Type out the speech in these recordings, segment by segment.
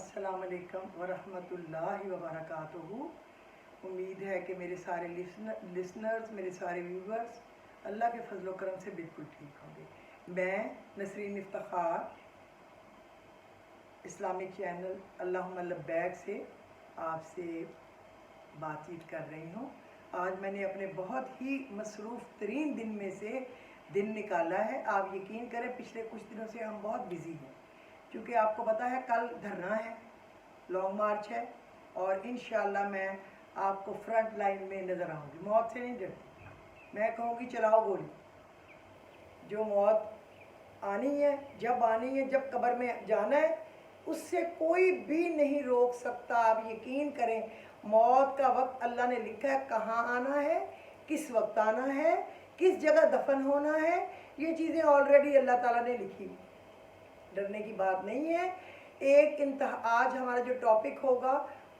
अस्सलाम वालेकुम वरहमतुल्लाहि वबरकातुहू। उम्मीद है कि मेरे सारे लिसनर्स, मेरे सारे व्यूवर्स अल्लाह के फजल करम से बिल्कुल ठीक होंगे। मैं नसरीन इफ्तिखार इस्लामिक चैनल अल्लाहुम्मा लब्बैक से आपसे बातचीत कर रही हूँ। आज मैंने अपने बहुत ही मसरूफ़ तरीन दिन में से दिन निकाला है। आप यकीन करें, पिछले कुछ दिनों से हम बहुत बिज़ी हैं, क्योंकि आपको पता है कल धरना है, लॉन्ग मार्च है, और इंशाअल्लाह मैं आपको फ्रंट लाइन में नज़र आऊँगी। मौत से नहीं डरती, मैं कहूँगी चलाओ गोली। जो मौत आनी है, जब आनी है, जब कब्र में जाना है, उससे कोई भी नहीं रोक सकता। आप यकीन करें, मौत का वक्त अल्लाह ने लिखा है, कहाँ आना है, किस वक्त आना है, किस जगह दफन होना है, ये चीज़ें ऑलरेडी अल्लाह ताला ने लिखी। डरने की बात नहीं है। आज हमारा जो टॉपिक होगा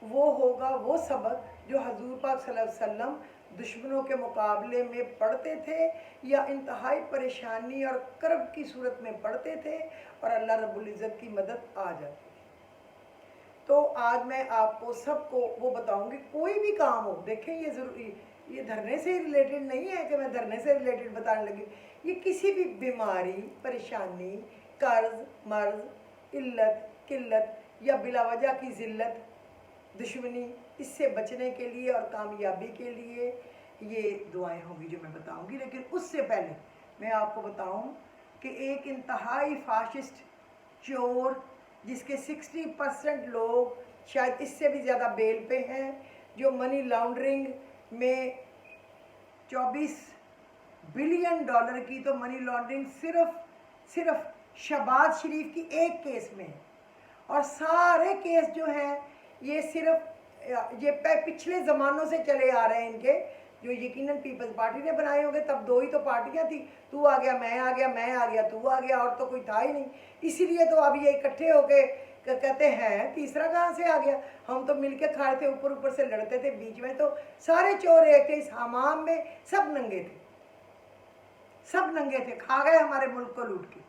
वो सबक जो हजूर पाक सल्लल्लाहु अलैहि वसल्लम दुश्मनों के मुकाबले में पढ़ते थे, या इंतहाई परेशानी और कर्ब की सूरत में पढ़ते थे, और अल्लाह रब्बुल इज़्ज़त की मदद आ जाती थी। तो आज मैं आपको सबको वो बताऊंगी। कोई भी काम हो, देखें, ये ज़रूरी, ये धरने से रिलेटेड नहीं है कि मैं धरने से रिलेटेड बताने लगी। ये किसी भी बीमारी, परेशानी, कर्ज, मर्ज, इल्लत, किल्लत या बिलावजह की ज़िल्लत, दुश्मनी, इससे बचने के लिए और कामयाबी के लिए ये दुआएं होंगी जो मैं बताऊंगी। लेकिन उससे पहले मैं आपको बताऊं कि एक इंतहाई फाशिस्ट चोर, जिसके 60% लोग, शायद इससे भी ज़्यादा बेल पे हैं, जो मनी लॉन्ड्रिंग में 24 बिलियन डॉलर की तो मनी लॉन्ड्रिंग सिर्फ शहबाज शरीफ की एक केस में है, और सारे केस जो हैं ये पिछले ज़मानों से चले आ रहे हैं इनके, जो यकीनन पीपल्स पार्टी ने बनाए होंगे। तब दो ही तो पार्टियां थी, तू आ गया, मैं आ गया, मैं आ गया, तू आ गया, और तो कोई था ही नहीं। इसीलिए तो अब ये इकट्ठे होके कहते हैं तीसरा कहाँ से आ गया। हम तो मिलके खा रहे थे, ऊपर से लड़ते थे, बीच में तो सारे चोर एक थे। इस हमाम में सब नंगे थे, खा गए हमारे मुल्क को लूट के।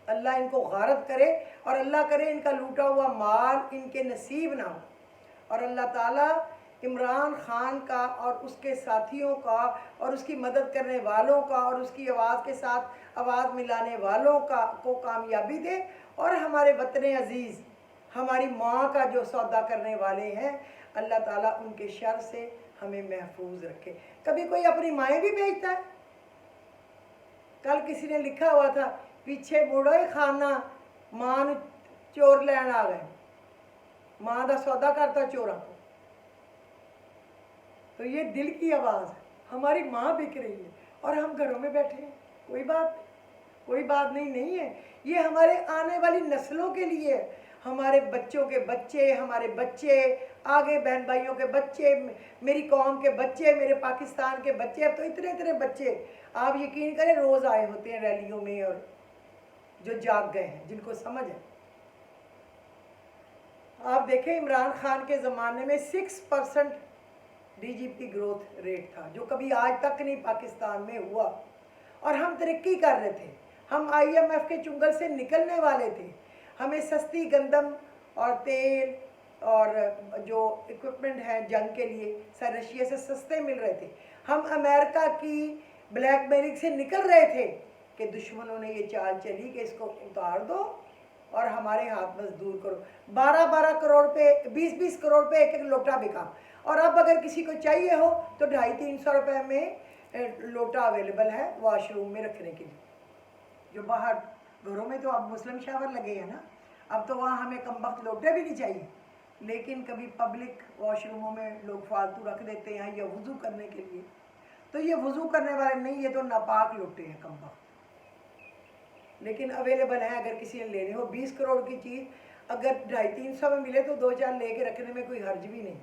अल्लाह इनको गारत करे, और अल्लाह करे इनका लूटा हुआ माल इनके नसीब ना हो, और अल्लाह ताला इमरान खान का और उसके साथियों का और उसकी मदद करने वालों का और उसकी आवाज़ के साथ आवाज़ मिलाने वालों को कामयाबी दे, और हमारे वतन अज़ीज़, हमारी माँ का जो सौदा करने वाले हैं, अल्लाह ताला उनके शर से हमें महफूज रखे। कभी कोई अपनी माएँ भी बेचता है। कल किसी ने लिखा हुआ था, पीछे मुड़ो ही खाना, मां चोर लैन आ गए, मां का सौदा करता चोरों को। तो ये दिल की आवाज़ है, हमारी माँ बिक रही है और हम घरों में बैठे हैं। कोई बात नहीं है। ये हमारे आने वाली नस्लों के लिए, हमारे बच्चों के बच्चे, हमारे बच्चे, आगे बहन भाइयों के बच्चे, मेरी कौम के बच्चे, मेरे पाकिस्तान के बच्चे। अब तो इतने बच्चे, आप यकीन करें, रोज़ आए होते हैं रैलियों में, और जो जाग गए हैं, जिनको समझ है। आप देखें, इमरान खान के ज़माने में 6% DGP ग्रोथ रेट था, जो कभी आज तक नहीं पाकिस्तान में हुआ, और हम तरक्की कर रहे थे। हम IMF के चुंगल से निकलने वाले थे। हमें सस्ती गंदम और तेल और जो इक्विपमेंट है जंग के लिए सर रशिया से सस्ते मिल रहे थे। हम अमेरिका की ब्लैकमेलिंग से निकल रहे थे कि दुश्मनों ने ये चाल चली कि इसको उतार दो और हमारे हाथ मजदूर करो। 12-12 करोड़ पे, 20-20 करोड़ पे एक लोटा बिका, और अब अगर किसी को चाहिए हो तो 250-300 रुपये में लोटा अवेलेबल है वॉशरूम में रखने के लिए। जो बाहर घरों में तो अब मुस्लिम शावर लगे हैं ना, अब तो वहाँ हमें कम वक्त लोटे भी नहीं चाहिए, लेकिन कभी पब्लिक वॉशरूमों में लोग फालतू रख देते हैं या वज़ू करने के लिए। तो ये वज़ू करने वाले नहीं, ये तो नापाक लोटे हैं कम वक्त, लेकिन अवेलेबल हैं अगर किसी ने लेने हो। 20 करोड़ की चीज़ अगर 250-300 में मिले तो 2-4 लेके रखने में कोई हर्ज भी नहीं।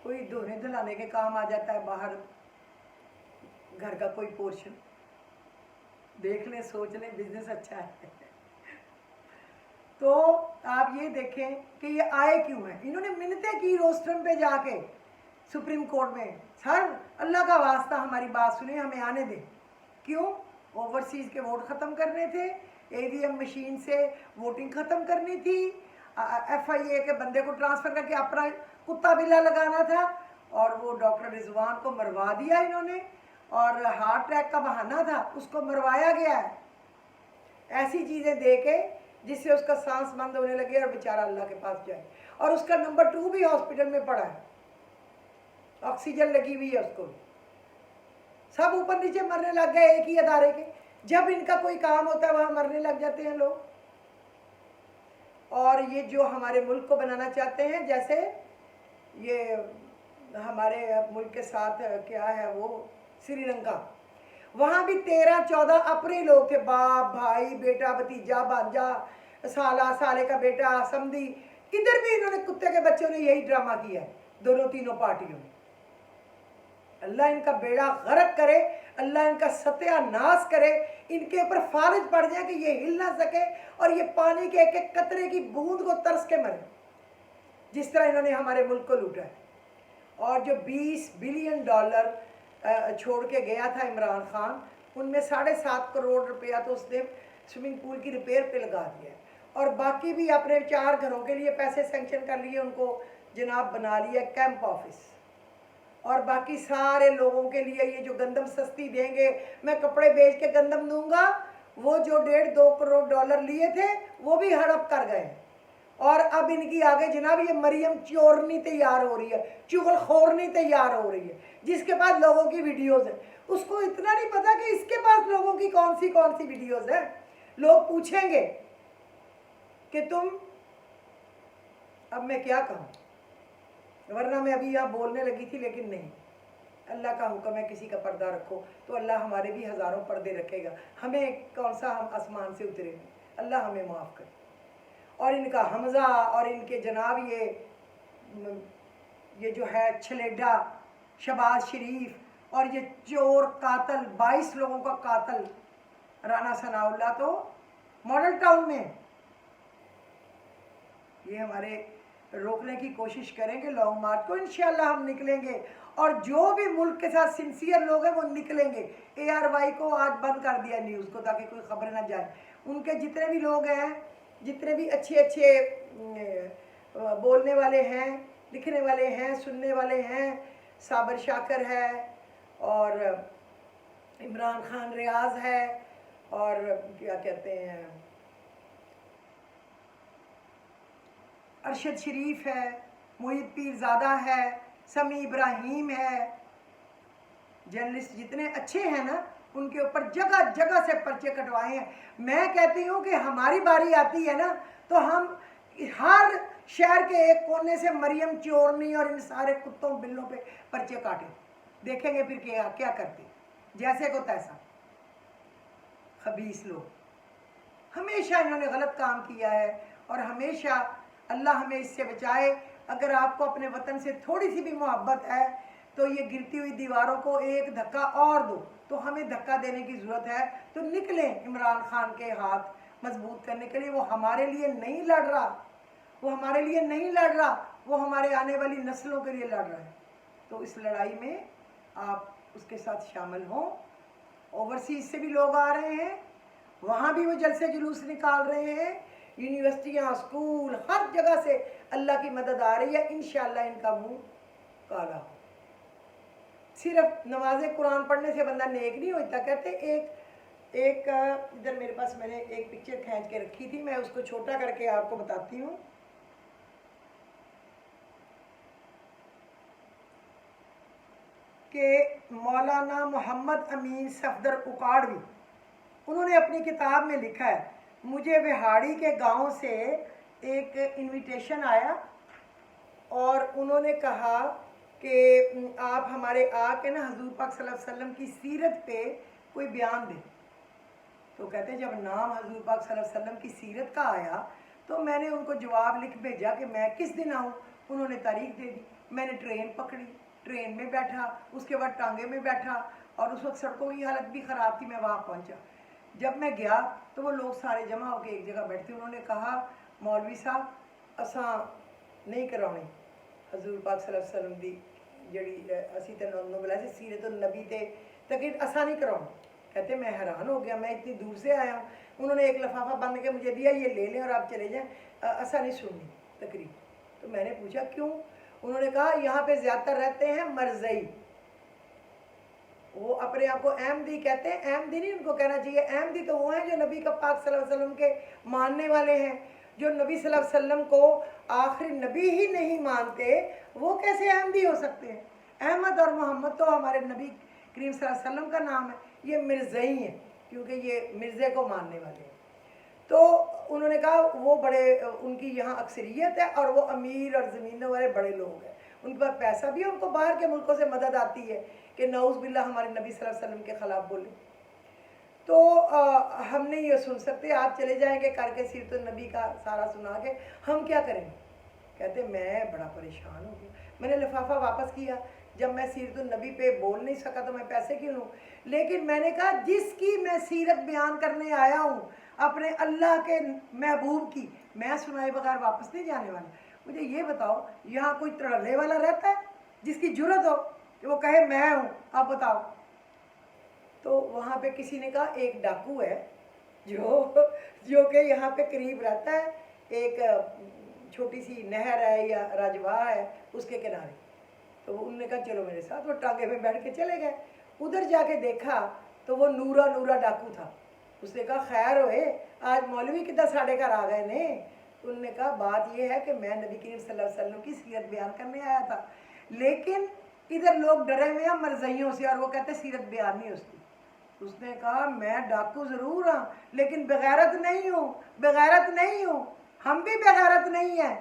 कोई धोने धुलाने के काम आ जाता है, बाहर घर का कोई पोर्शन, देख लें, सोच लें, बिजनेस अच्छा है। तो आप ये देखें कि ये आए क्यों हैं। इन्होंने मिन्नतें की रोस्ट्रम पे जाके सुप्रीम कोर्ट में, सर अल्लाह का वास्ता हमारी बात सुने, हमें आने दें। क्यों? ओवरसीज़ के वोट ख़त्म करने थे, AVM मशीन से वोटिंग ख़त्म करनी थी, FIA के बंदे को ट्रांसफ़र करके अपना कुत्ता बिल्ला लगाना था, और वो डॉक्टर रिजवान को मरवा दिया इन्होंने, और हार्ट अटैक का बहाना था उसको मरवाया गया है। ऐसी चीज़ें दे के जिससे उसका सांस बंद होने लगे और बेचारा अल्लाह के पास जाए, और उसका नंबर 2 भी हॉस्पिटल में पड़ा है, ऑक्सीजन लगी हुई है उसको। सब ऊपर नीचे मरने लग गए एक ही अदारे के। जब इनका कोई काम होता है वहाँ मरने लग जाते हैं लोग। और ये जो हमारे मुल्क को बनाना चाहते हैं, जैसे ये हमारे मुल्क के साथ क्या है वो श्रीलंका, वहाँ भी 13-14 अपने लोग थे, बाप भाई बेटा भतीजा भांजा साला साले का बेटा समधी। किधर भी इन्होंने कुत्ते के बच्चों ने यही ड्रामा किया है, दोनों तीनों पार्टियों में। अल्लाह इनका बेड़ा गर्क करे, अल्लाह इनका सत्यानाश करे, इनके ऊपर फारिज पड़ जाए कि ये हिल ना सके और ये पानी के एक एक कतरे की बूंद को तरस के मरे, जिस तरह इन्होंने हमारे मुल्क को लूटा है। और जो $20 बिलियन छोड़ के गया था इमरान खान, उनमें 7.5 करोड़ रुपया तो उसने स्विमिंग पूल की रिपेयर पे लगा दिया है, और बाकी भी अपने 4 घरों के लिए पैसे सेंक्शन कर लिए, उनको जनाब बना लिया कैंप ऑफिस। और बाकी सारे लोगों के लिए ये जो गंदम सस्ती देंगे, मैं कपड़े बेच के गंदम दूंगा, वो जो $1.5-2 करोड़ लिए थे वो भी हड़प कर गए। और अब इनकी आगे जनाब ये मरियम चोरनी तैयार हो रही है, चुगलखोरनी तैयार हो रही है, जिसके पास लोगों की वीडियोज़ हैं। उसको इतना नहीं पता कि इसके पास लोगों की कौन सी वीडियोज़ हैं। लोग पूछेंगे कि तुम, अब मैं क्या कहूँ, वरना मैं अभी यहाँ बोलने लगी थी, लेकिन नहीं, अल्लाह का हुक्म है किसी का पर्दा रखो तो अल्लाह हमारे भी हज़ारों पर्दे रखेगा। हमें कौन सा हम आसमान से उतरे हैं, अल्लाह हमें माफ़ करे। और इनका हमज़ा और इनके जनाब ये जो है छलेडा शहबाज शरीफ और ये चोर कातल 22 लोगों का कातल राना सनाउल्लाह तो मॉडल टाउन में, ये हमारे रोकने की कोशिश करेंगे लॉन्ग मार्च को, इंशाल्लाह हम निकलेंगे। और जो भी मुल्क के साथ सिंसियर लोग हैं वो निकलेंगे। ARY को आज बंद कर दिया न्यूज़ को, ताकि कोई खबर ना जाए। उनके जितने भी लोग हैं, जितने भी अच्छे बोलने वाले हैं, लिखने वाले हैं, सुनने वाले हैं, साबर शाकर है और इमरान खान रियाज है और क्या कहते हैं अरशद शरीफ है, मुहित पीरज़ादा है, समी इब्राहिम है, जर्नलिस्ट जितने अच्छे हैं ना, उनके ऊपर जगह जगह से पर्चे कटवाए हैं। मैं कहती हूँ कि हमारी बारी आती है ना तो हम हर शहर के एक कोने से मरियम चोरनी और इन सारे कुत्तों बिल्लों पे पर्चे काटे, देखेंगे फिर क्या क्या करते, जैसे को तैसा। खबीस लोग, हमेशा इन्होंने गलत काम किया है और हमेशा अल्लाह हमें इससे बचाए। अगर आपको अपने वतन से थोड़ी सी भी मोहब्बत है तो ये गिरती हुई दीवारों को एक धक्का और दो, तो हमें धक्का देने की ज़रूरत है। तो निकलें इमरान खान के हाथ मजबूत करने के लिए। वो हमारे लिए नहीं लड़ रहा, वो हमारे लिए नहीं लड़ रहा, वो हमारे आने वाली नस्लों के लिए लड़ रहा है। तो इस लड़ाई में आप उसके साथ शामिल हों। ओवरसीज़ से भी लोग आ रहे हैं, वहाँ भी वो जलसे जुलूस निकाल रहे हैं, यूनिवर्सिटियाँ, स्कूल, हर जगह से अल्लाह की मदद आ रही है। इंशाअल्लाह इनका मुंह काला हो। सिर्फ नमाज कुरान पढ़ने से बंदा नेक नहीं होता। कहते एक इधर मेरे पास मैंने एक पिक्चर खींच के रखी थी, मैं उसको छोटा करके आपको बताती हूँ। कि मौलाना मोहम्मद अमीन सफदर उकाड़वी, उन्होंने अपनी किताब में लिखा है, मुझे बिहाड़ी के गांव से एक इनविटेशन आया और उन्होंने कहा कि आप हमारे आके ना हजूर पाक सल्लल्लाहु अलैहि वसल्लम की सीरत पे कोई बयान दें। तो कहते हैं जब नाम हजूर पाक सल्लल्लाहु अलैहि वसल्लम की सीरत का आया तो मैंने उनको जवाब लिख भेजा कि मैं किस दिन आऊँ। उन्होंने तारीख दे दी, मैंने ट्रेन पकड़ी, ट्रेन में बैठा, उसके बाद टांगे में बैठा और उस वक्त सड़कों की हालत भी ख़राब थी। मैं वहाँ पहुँचा, जब मैं गया तो वो लोग सारे जमा होकर एक जगह बैठते। उन्होंने कहा मौलवी साहब असा नहीं करानी हजूर पाक सल्लल्लाहु अलैहि वसल्लम दी जड़ी असी तो नोबला से सीरत नबी थे तक असा नहीं करानी। कहते मैं हैरान हो गया, मैं इतनी दूर से आया हूँ, उन्होंने एक लिफाफा बंद के मुझे दिया, ये ले लें और आप चले जाएं, ऐसा नहीं सुननी तकरीब। तो मैंने पूछा क्यों? उन्होंने कहा यहाँ पे ज़्यादातर रहते हैं मरज़ई, वो अपने आप को अहमदी कहते हैं, अहमदी नहीं उनको कहना चाहिए, अहमदी तो वो हैं जो नबी का पाक सल्लल्लाहु अलैहि वसल्लम के मानने वाले हैं। जो नबी सल्लल्लाहु अलैहि वसल्लम को आखिरी नबी ही नहीं मानते, वो कैसे अहमदी हो सकते हैं? अहमद और मोहम्मद तो हमारे नबी करीम सल्लल्लाहु अलैहि वसल्लम का नाम है, ये मिर्ज़ई हैं क्योंकि ये मिर्ज़े को मानने वाले हैं। तो उन्होंने कहा वो बड़े, उनकी यहाँ अक्सरियत है और वो अमीर और ज़मीनों वाले बड़े लोग हैं, उनके पास पैसा भी है, उनको बाहर के मुल्कों से मदद आती है कि नऊज़ बिल्लाह हमारे नबी सल्लल्लाहु अलैहि वसल्लम के ख़िलाफ़ बोले। तो हम नहीं ये सुन सकते, आप चले जाएंगे करके सीरत नबी का सारा सुना के, हम क्या करेंगे? कहते मैं बड़ा परेशान हो गया, मैंने लिफाफा वापस किया, जब मैं सीरत नबी पे बोल नहीं सका तो मैं पैसे क्यों लूँ? लेकिन मैंने कहा जिसकी मैं सीरत बयान करने आया हूँ, अपने अल्लाह के महबूब की, मैं सुनाए बगैर वापस नहीं जाने वाला। मुझे ये बताओ, यहाँ कोई तड़ल्ले वाला रहता है जिसकी जुर्रत हो कि वो कहे मैं हूँ? आप बताओ। तो वहाँ पे किसी ने कहा एक डाकू है जो कि यहाँ पे करीब रहता है, एक छोटी सी नहर है या राजवाह है उसके किनारे। तो उन्होंने कहा चलो मेरे साथ, वो टांगे में बैठ के चले गए। उधर जाके देखा तो वो नूरा नूरा डाकू था। उसने कहा खैर होए, आज मौलवी कितना साढ़े घर आ गए ने? उन्होंने कहा बात यह है कि मैं नबी करीम सल्लल्लाहु अलैहि वसल्लम की सीरत बयान करने आया था, लेकिन इधर लोग डरे हुए हैं मरज़इयों से और वो कहते सीरत बयान नहीं उसकी। उसने कहा मैं डाकू ज़रूर हाँ, लेकिन बेगैरत नहीं हूँ, बेगैरत नहीं हूँ। हम भी बेगैरत नहीं हैं।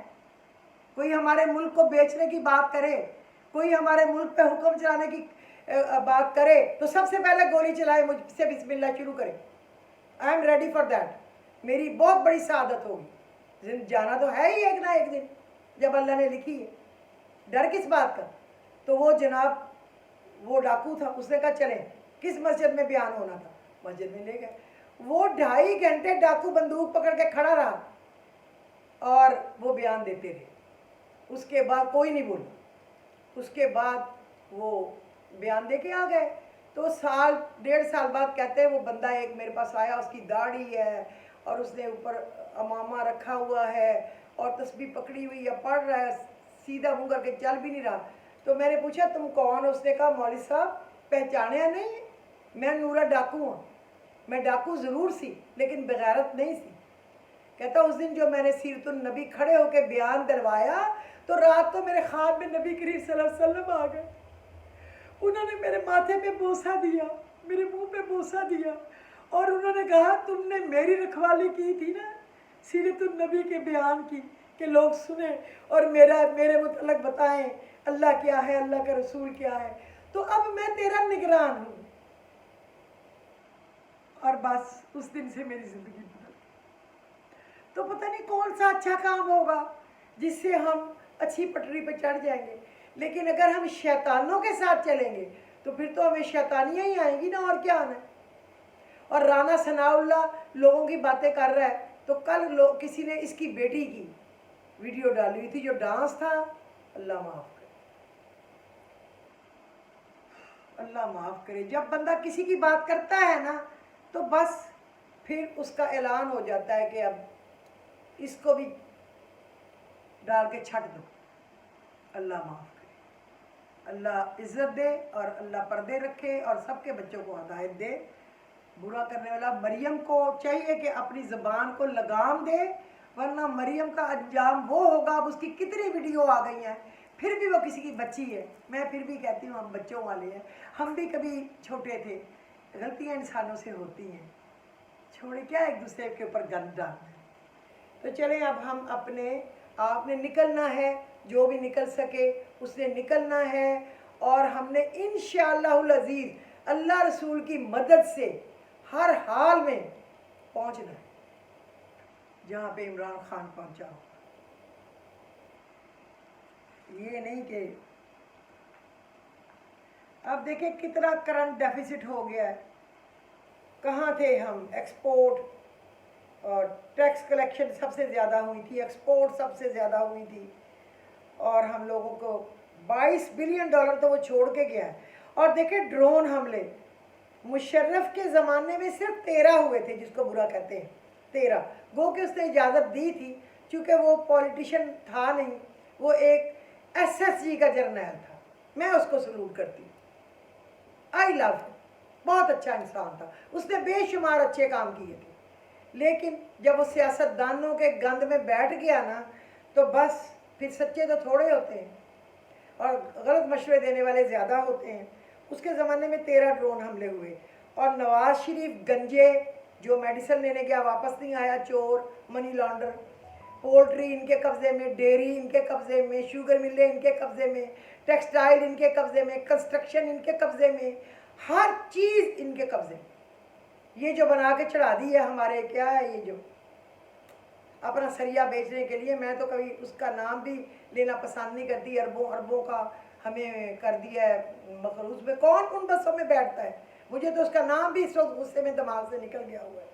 कोई हमारे मुल्क को बेचने की बात करे, कोई हमारे मुल्क पे हुक्म चलाने की बात करे तो सबसे पहले गोली चलाए, मुझसे बिस्मिल्लाह शुरू करे। I am ready for that. मेरी बहुत बड़ी शहादत होगी, जाना तो है ही एक ना एक दिन जब अल्लाह ने लिखी है। डर किस बात का? तो वो जनाब वो डाकू था, उसने कहा चलें, किस मस्जिद में बयान होना था? मस्जिद में ले गए। वो 2.5 घंटे डाकू बंदूक पकड़ के खड़ा रहा और वो बयान देते रहे। उसके बाद कोई नहीं बोला। उसके बाद वो बयान दे के आ गए। तो साल 1.5 साल बाद कहते हैं वो बंदा एक मेरे पास आया, उसकी दाढ़ी है और उसने ऊपर अमामा रखा हुआ है और तस्बीह पकड़ी हुई है, पढ़ रहा है, सीधा मुँह करके चल भी नहीं रहा। तो मैंने पूछा तुम कौन? उसने कहा मौलवी साहब पहचाने नहीं, मैं नूरा डाकू हूँ। मैं डाकू ज़रूर सी लेकिन बेगैरत नहीं सी। कहता उस दिन जो मैंने सीरतुन नबी खड़े होकर बयान दिलवाया तो रात को मेरे ख्वाब में नबी करीम सल्लल्लाहु अलैहि वसल्लम आ गए। उन्होंने मेरे माथे पे बोसा दिया, मेरे मुंह पे बोसा दिया और उन्होंने कहा तुमने मेरी रखवाली की थी ना सीरतुन नबी के बयान की, कि लोग सुने और मेरे मुतल्लक बताएं अल्लाह क्या है, अल्लाह का रसूल क्या है। तो अब मैं तेरा निगरान हूँ। और बस उस दिन से मेरी ज़िंदगी बदल गई। तो पता नहीं कौन सा अच्छा काम होगा जिससे हम अच्छी पटरी पर चढ़ जाएंगे, लेकिन अगर हम शैतानों के साथ चलेंगे तो फिर तो हमें शैतानियाँ ही आएंगी ना, और क्या आना है। और राना सनाउल्लाह लोगों की बातें कर रहा है, तो कल किसी ने इसकी बेटी की वीडियो डाली हुई थी जो डांस था। अल्लाह माफ़ करे, अल्लाह माफ़ करे। जब बंदा किसी की बात करता है ना तो बस फिर उसका ऐलान हो जाता है कि अब इसको भी डाल के छट दो। अल्लाह माफ़ करे, अल्लाह इज़्ज़त दे और अल्लाह पर्दे रखे और सबके बच्चों को हिदायत दे। बुरा करने वाला मरियम को चाहिए कि अपनी ज़बान को लगाम दे, वरना मरियम का अंजाम वो होगा। अब उसकी कितनी वीडियो आ गई हैं, फिर भी वो किसी की बच्ची है। मैं फिर भी कहती हूँ हम बच्चों वाले हैं, हम भी कभी छोटे थे, गलतियाँ इंसानों से होती हैं, छोड़े क्या एक दूसरे के ऊपर गंद डालना है। तो चलें अब हम अपने, आपने निकलना है, जो भी निकल सके उसने निकलना है और हमने इंशाअल्लाहुल अज़ीज़ अल्लाह रसूल की मदद से हर हाल में पहुंचना है जहाँ पे इमरान खान पहुंचा हो। ये नहीं कि अब देखें कितना करंट डेफिसिट हो गया है। कहाँ थे हम? एक्सपोर्ट और टैक्स कलेक्शन सबसे ज़्यादा हुई थी, एक्सपोर्ट सबसे ज़्यादा हुई थी और हम लोगों को $22 बिलियन तो वो छोड़ के गया है। और देखें ड्रोन हमले, مشرف کے زمانے میں صرف 13 ہوئے تھے جس کو برا کہتے ہیں، 13، گو کہ اس نے اجازت دی تھی چونکہ وہ پولیٹیشین تھا نہیں، وہ ایک SSG کا جرنیل تھا. میں اس کو سلوٹ کرتی ہوں. آئی لو، بہت اچھا انسان تھا، اس نے بے شمار اچھے کام کیے تھے. لیکن جب وہ سیاست دانوں کے گند میں بیٹھ گیا نا تو بس پھر سچے تو تھوڑے ہوتے ہیں اور غلط مشورے دینے والے زیادہ ہوتے ہیں. اس کے زمانے میں 13 ڈرون حملے ہوئے اور نواز شریف گنجے جو میڈیسن لینے گیا واپس نہیں آیا، چور، منی لانڈر، پولٹری ان کے قبضے میں، ڈیری ان کے قبضے میں، شوگر ملیں ان کے قبضے میں، ٹیکسٹائل ان کے قبضے میں، کنسٹرکشن ان کے قبضے میں، ہر چیز ان کے قبضے میں. یہ جو بنا کے چڑھا دی ہے ہمارے، کیا ہے یہ جو اپنا سریا بیچنے کے لیے، میں تو کبھی اس کا نام بھی لینا پسند نہیں کرتی. اربوں اربوں کا ہمیں کر دیا ہے مخروض میں. کون ان بسوں میں بیٹھتا ہے؟ مجھے تو اس کا نام بھی اس وقت غصے میں دماغ سے نکل گیا ہوا ہے.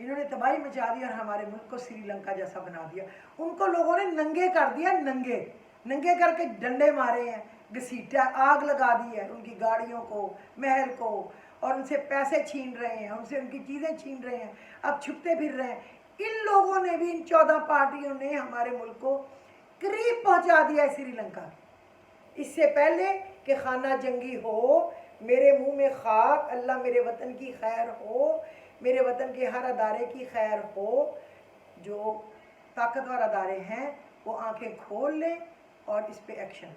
انہوں نے تباہی مچا دی اور ہمارے ملک کو سری لنکا جیسا بنا دیا. ان کو لوگوں نے ننگے کر دیا، ننگے ننگے کر کے ڈنڈے مارے ہیں، گھسیٹا، آگ لگا دی ہے ان کی گاڑیوں کو، محل کو، اور ان سے پیسے چھین رہے ہیں، ان سے ان کی چیزیں چھین رہے ہیں، اب چھپتے پھر رہے ہیں. ان لوگوں نے بھی، ان 14 پارٹیوں نے ہمارے ملک کو قریب پہنچا دیا ہے سری لنکا. اس سے پہلے کہ خانہ جنگی ہو، میرے منہ میں خاک، اللہ میرے وطن کی خیر ہو، میرے وطن کے ہر ادارے کی خیر ہو. جو طاقتور ادارے ہیں وہ آنکھیں کھول لیں اور اس پہ ایکشن.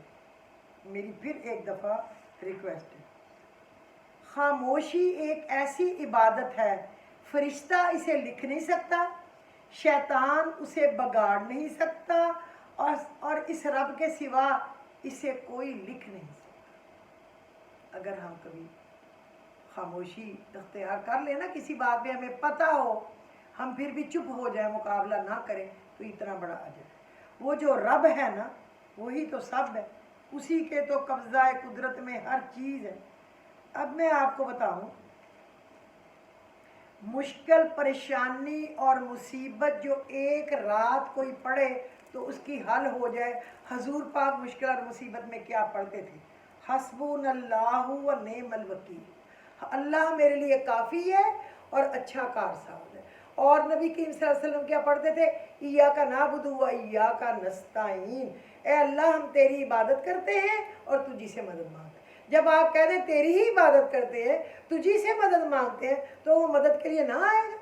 میری پھر ایک دفعہ ریکویسٹ ہے، خاموشی ایک ایسی عبادت ہے، فرشتہ اسے لکھ نہیں سکتا، شیطان اسے بگاڑ نہیں سکتا، اور اس رب کے سوا اسے کوئی لکھ نہیں سکتا. اگر ہم کبھی خاموشی اختیار کر لیں نا کسی بات پہ، ہمیں پتہ ہو، ہم پھر بھی چپ ہو جائیں، مقابلہ نہ کریں، تو اتنا بڑا اجر. وہ جو رب ہے نا وہی تو سب ہے، اسی کے تو قبضہ قدرت میں ہر چیز ہے. اب میں آپ کو بتاؤں، مشکل، پریشانی اور مصیبت جو ایک رات کوئی پڑھے تو اس کی حل ہو جائے. حضور پاک مشکل اور مصیبت میں کیا پڑھتے تھے؟ حسبون اللہ و نعم الوکیل، اللہ میرے لیے کافی ہے اور اچھا کارساز ہے. اور نبی کریم صلی اللہ علیہ وسلم کیا پڑھتے تھے؟ ایاک نعبد و ایاک نستعین، اے اللہ ہم تیری عبادت کرتے ہیں اور تجھی سے مدد مانگتے ہیں. جب آپ کہہ دیں تیری ہی عبادت کرتے ہیں، تجھی سے مدد مانگتے ہیں، تو وہ مدد کے لیے نہ آئے گا؟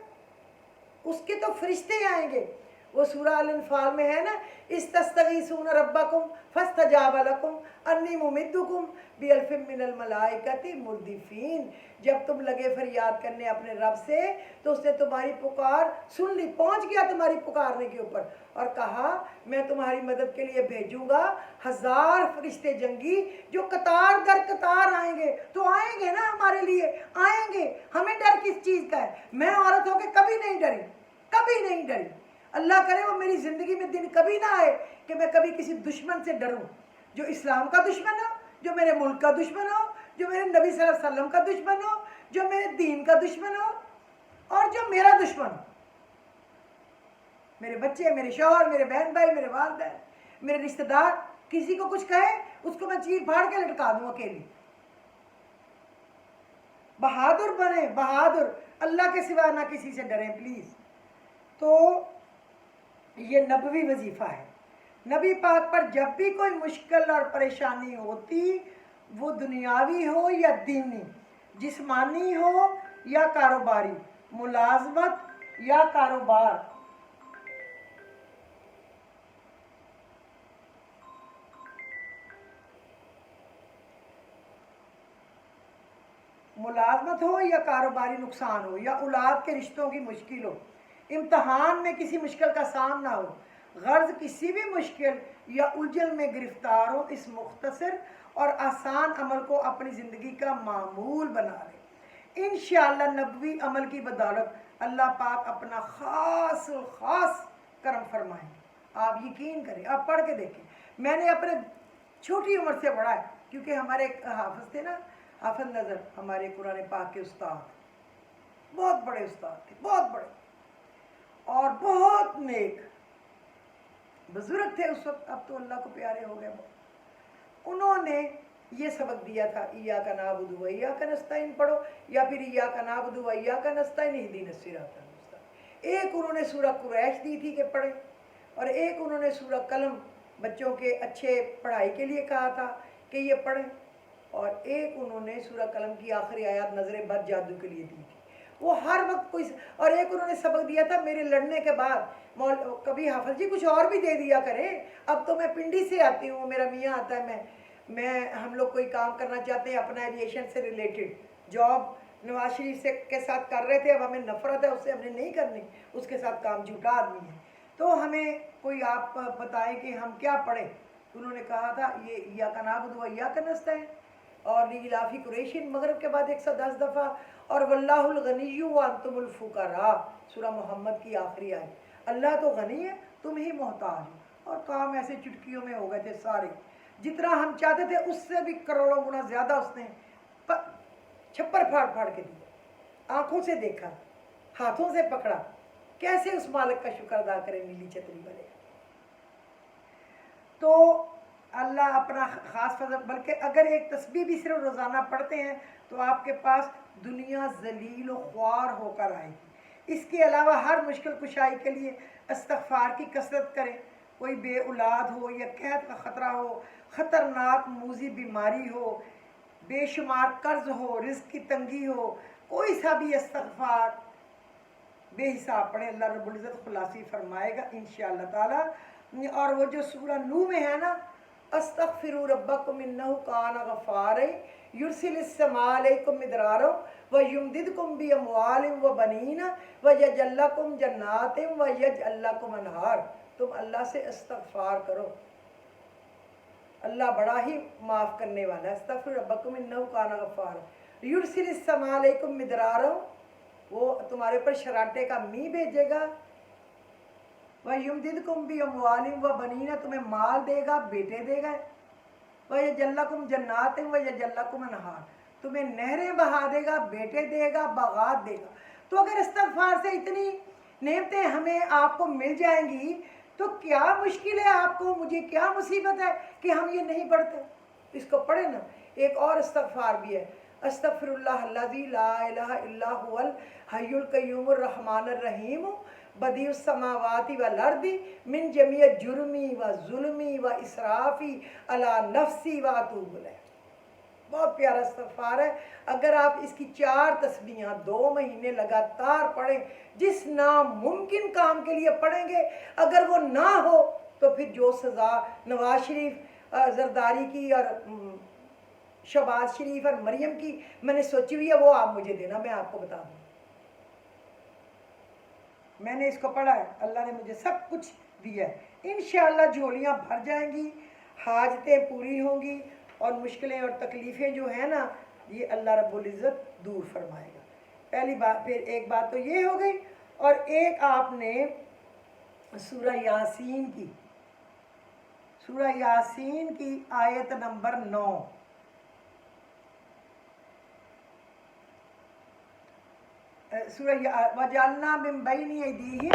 اس کے تو فرشتے آئیں گے. وہ سورہ الانفال میں ہے نا، استستغیثون ربکم فاستجاب لکم انی ممدکم بالف من الملائکۃ مردفین. جب تم لگے فریاد کرنے اپنے رب سے تو اس نے تمہاری پکار سن لی، پہنچ گیا تمہاری پکارنے کے اوپر، اور کہا میں تمہاری مدد کے لیے بھیجوں گا 1000 فرشتے جنگی جو قطار در قطار آئیں گے. تو آئیں گے نا ہمارے لیے، آئیں گے. ہمیں ڈر کس چیز کا ہے؟ میں عورت ہو کے کبھی نہیں ڈری، کبھی نہیں ڈری. اللہ کرے وہ میری زندگی میں دن کبھی نہ آئے کہ میں کبھی کسی دشمن سے ڈروں، جو اسلام کا دشمن ہو، جو میرے ملک کا دشمن ہو، جو میرے نبی صلی اللہ علیہ وسلم کا دشمن ہو، جو میرے دین کا دشمن ہو، اور جو میرا دشمن ہو. میرے بچے، میرے شوہر، میرے بہن بھائی، میرے والدین، میرے رشتہ دار، کسی کو کچھ کہے اس کو میں چیر پھاڑ کے لٹکا دوں اکیلی. بہادر بنے، بہادر، اللہ کے سوا نہ کسی سے ڈریں پلیز. تو یہ نبوی وظیفہ ہے. نبی پاک پر جب بھی کوئی مشکل اور پریشانی ہوتی، وہ دنیاوی ہو یا دینی، جسمانی ہو یا کاروباری، ملازمت یا کاروبار، ملازمت ہو یا کاروباری نقصان ہو، یا اولاد کے رشتوں کی مشکل ہو، امتحان میں کسی مشکل کا سامنا ہو، غرض کسی بھی مشکل یا الجھن میں گرفتار ہو، اس مختصر اور آسان عمل کو اپنی زندگی کا معمول بنا لیں. انشاءاللہ نبوی عمل کی بدولت اللہ پاک اپنا خاص کرم فرمائیں. آپ یقین کریں، آپ پڑھ کے دیکھیں. میں نے اپنے چھوٹی عمر سے پڑھا ہے، کیونکہ ہمارے ایک حافظ تھے نا، حافظ نظر، ہمارے قرآن پاک کے استاد، بہت بڑے استاد تھے، بہت بڑے اور بہت نیک بزرگ تھے اس وقت، اب تو اللہ کو پیارے ہو گئے. انہوں نے ये सबक दिया था, इय्याका नअबुदु व इय्याका नस्तईन पढ़ो, या फिर इय्याका नअबुदु व इय्याका नस्तईन इहदिनस सिरातल मुस्तकीम। एक उन्होंने सूरह कुरैश दी थी कि पढ़े, और एक उन्होंने सूरह कलम बच्चों के अच्छे पढ़ाई के लिए कहा था कि ये पढ़ें, और एक उन्होंने सूरह कलम की आखिरी आयत नजर बद जादू के लिए दी थी। वो हर वक्त कोई, और एक उन्होंने सबक दिया था मेरे लड़ने के बाद, कभी हाफिज जी कुछ और भी दे दिया करें, अब तो मैं पिंडी से आती हूँ, मेरा मियाँ आता है, मैं हम लोग कोई काम करना चाहते हैं अपना एविएशन से रिलेटेड, जॉब नवाज शरीफ से के साथ कर रहे थे, अब हमें नफरत है उससे, हमने नहीं करनी, उसके साथ काम, झूठा आदमी है, तो हमें कोई आप बताएं कि हम क्या पढ़ें। उन्होंने कहा था ये इय्याका नअबुदु व इय्याका नस्तईन और लिइलाफी कुरैशिन मगरिब के बाद 110 दफ़ा, और वल्लाहुल गनिय्यु व अंतुमुल फुकरा सूरह मोहम्मद की आखिरी आयत, अल्लाह तो गनी है, तुम ही मोहताज हो। और काम ऐसे चुटकियों में हो गए थे सारे, जितना हम चाहते थे उससे भी करोड़ों गुना ज़्यादा उसने छप्पर फाड़ फाड़ के दिया, आंखों से देखा, हाथों से पकड़ा, कैसे उस मालिक का शुक्र अदा करें नीली छतरी वाले। तो अल्लाह अपना ख़ास फजल, बल्कि अगर एक तस्बीह भी सिर्फ रोज़ाना पढ़ते हैं तो आपके पास दुनिया जलील व ख्वार होकर आएगी। इसके अलावा हर मुश्किल कुशाई के लिए इस्तिग़फ़ार की कसरत करें। कोई बे औलाद हो या कैद का ख़तरा हो, ख़तरनाक मूजी बीमारी हो, बेशुमार कर्ज हो, रिज़्क़ की तंगी हो, कोई सा भी इस्तिग़फ़ार बेहिसाब पढ़े, अल्लाह रब्बुल इज़्ज़त खुलासी फरमाएगा इंशाअल्लाह ताला। और वो जो सूरह नूह में है ना, अस्तग़फिरू रब्बकुम इन्नहु काना गफ़्फ़ारा युरसिलिस समा अलैकुम मिदरारा व युमदिदकुम बि अमवालिन व बनीना व यजअल लकुम जन्नातिन व यजअल लकुम अनहार। तुम अल्लाह से इस्तिग़फ़ार करो, अल्लाह बड़ा ही माफ़ करने वाला है। अस्तग़फिरू रब्बकुम इन्नहु काना गफ़्फ़ारा युरसिलिस समा अलैकुम मिदरारा, वो तुम्हारे पर शराटे का मी भेजेगा, वह युमदिदकुम बि अमवालिन व बनीना, तुम्हें माल देगा, बेटे देगा, वह यजअल लकुम जन्नातिन व यजअल लकुम अनहार, तुम्हें नहरें बहा देगा, बेटे देगा, बागात देगा। तो अगर इस्तिग़फ़ार से इतनी नेमतें हमें आपको मिल जाएंगी तो क्या मुश्किल है आपको, मुझे क्या मुसीबत है कि हम ये नहीं पढ़ते। इसको पढ़े ना। एक और इस्तिग़फ़ार भी है, अस्तग़फिरुल्लाहल्लज़ी ला इलाहा इल्ला हुवल हय्युल क़य्यूमुर रहमानुर रहीम बदीउस समावाति वल अर्दी मिन जमीअ जुर्मी व जुल्मी व इसराफ़ी अला नफ्सी व अतूबु इलैह। बहुत प्यारा इस्तिग़फ़ार है। अगर आप इसकी 4 तस्बीहां 2 महीने लगातार पढ़ें, जिस नामुमकिन काम के लिए पढ़ेंगे, अगर वो ना हो तो फिर जो सज़ा नवाज शरीफ जरदारी की और शहबाज शरीफ और मरियम की मैंने सोची हुई है, वो आप मुझे देना, मैं आपको बता दूँ। मैंने इसको पढ़ा है, अल्लाह ने मुझे सब कुछ दिया है। इंशाअल्लाह झोलियाँ भर जाएंगी, हाजतें पूरी होंगी, और मुश्किलें और तकलीफ़ें जो हैं ना, ये अल्लाह रब्बुल इज़्ज़त दूर फरमाएगा। पहली बात, फिर एक बात तो ये हो गई, और एक आपने सूरह यासीन की आयत नंबर 9, वजअलना मिन बैनि अयदीहिम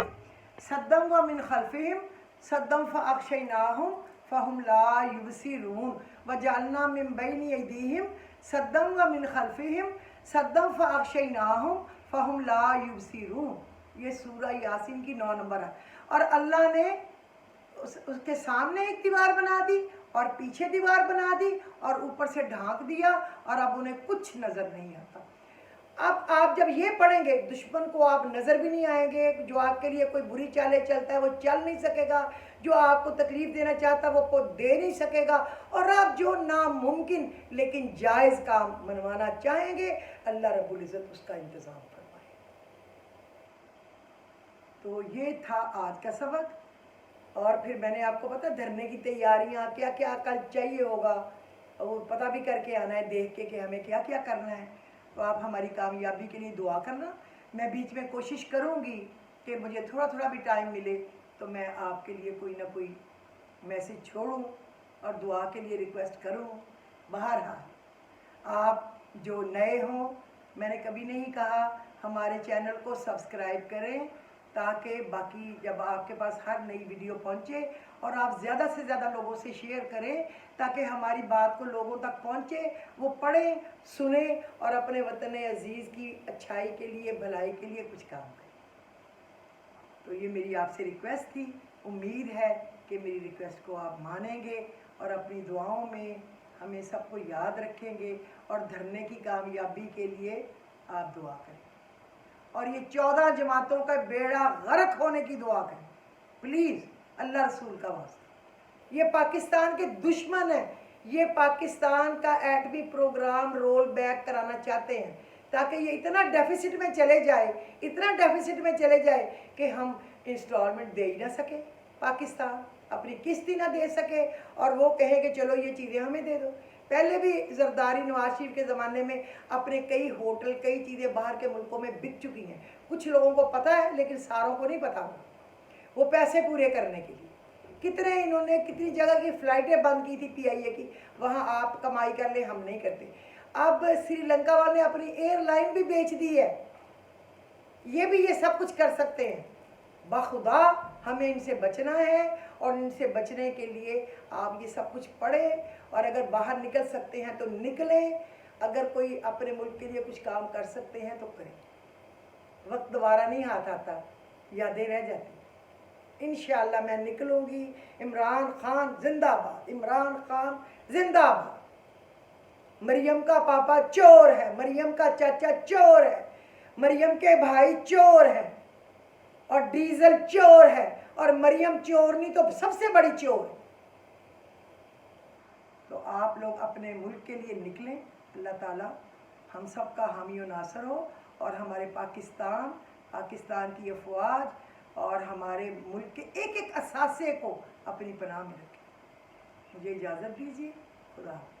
सद्दम व मिन खल्फिहिम सद्दम फअग़शयनाहुम फ़हुम ला युबसिरून वजअलना मिन बैनि अयदीहिम सद्दम व मिन खल्फिहिम सद्दम फअग़शयनाहुम फ़हुम ला युबसिरून। ये सूरह यासीन की 9 नंबर है। और अल्लाह ने उसके सामने एक दीवार बना दी और पीछे दीवार बना दी और ऊपर से ढांक दिया, और अब उन्हें कुछ नज़र नहीं आता। अब आप जब ये पढ़ेंगे, दुश्मन को आप नज़र भी नहीं आएंगे, जो आपके लिए कोई बुरी चालें चलता है वो चल नहीं सकेगा, जो आपको तकलीफ़ देना चाहता है वो आपको दे नहीं सकेगा, और आप जो नामुमकिन लेकिन जायज़ काम मनवाना चाहेंगे, अल्लाह रब्बुल इज़्ज़त उसका इंतज़ाम फरमाए। तो ये था आज का सबक। और फिर मैंने आपको पता धरने की तैयारियाँ, क्या क्या कल चाहिए होगा, वो पता भी करके आना है, देख के कि हमें क्या क्या करना है। तो आप हमारी कामयाबी के लिए दुआ करना। मैं बीच में कोशिश करूँगी कि मुझे थोड़ा थोड़ा भी टाइम मिले तो मैं आपके लिए कोई ना कोई मैसेज छोड़ूँ और दुआ के लिए रिक्वेस्ट करूँ। बहरहाल आप जो नए हों, मैंने कभी नहीं कहा हमारे चैनल को सब्सक्राइब करें, ताकि बाकी जब आपके पास हर नई वीडियो पहुंचे और आप ज़्यादा से ज़्यादा लोगों से शेयर करें ताकि हमारी बात को लोगों तक पहुंचे, वो पढ़ें, सुने और अपने वतन अजीज़ की अच्छाई के लिए, भलाई के लिए कुछ काम करें। तो ये मेरी आपसे रिक्वेस्ट थी। उम्मीद है कि मेरी रिक्वेस्ट को आप मानेंगे और अपनी दुआओं में हमें सबको याद रखेंगे और धरने की कामयाबी के लिए आप दुआ करें और ये 14 जमातों का बेड़ा गर्क होने की दुआ करें प्लीज़, अल्लाह रसूल का वास्ता। ये पाकिस्तान के दुश्मन हैं, ये पाकिस्तान का एटमी प्रोग्राम रोल बैक कराना चाहते हैं ताकि ये इतना डेफिसिट में चले जाए, इतना डेफिसिट में चले जाए कि हम इंस्टॉलमेंट दे ही ना सके, पाकिस्तान अपनी किस्त ही ना दे सके और वो कहे कि चलो ये चीज़ें हमें दे दो। पहले भी जरदारी नवाज शरीफ के ज़माने में अपने कई होटल, कई चीज़ें बाहर के मुल्कों में बिक चुकी हैं। कुछ लोगों को पता है लेकिन सारों को नहीं पता। वो पैसे पूरे करने के लिए कितने इन्होंने कितनी जगह की फ़्लाइटें बंद की थी PIA की, वहाँ आप कमाई कर ले, हम नहीं करते। अब श्रीलंका वाले अपनी एयरलाइन भी बेच दी है। ये सब कुछ कर सकते हैं। बखुदा हमें इनसे बचना है और इनसे बचने के लिए आप ये सब कुछ पढ़ें और अगर बाहर निकल सकते हैं तो निकलें, अगर कोई अपने मुल्क के लिए कुछ काम कर सकते हैं तो करें। वक्त दोबारा नहीं हाथ आता, यादें रह जाती। इंशाअल्लाह मैं निकलूँगी। इमरान खान जिंदाबाद, इमरान खान जिंदाबाद। मरियम का पापा चोर है, मरियम का चाचा चोर है, मरियम के भाई चोर हैं और डीजल चोर है और मरियम चोर नहीं तो सबसे बड़ी चोर है। तो आप लोग अपने मुल्क के लिए निकलें। अल्लाह ताला हम सब का हामी और नासर हो और हमारे पाकिस्तान की अफवाज और हमारे मुल्क के एक एक असासे को अपनी पनाह में रखें। मुझे इजाज़त दीजिए। खुदा हाफ़िज़।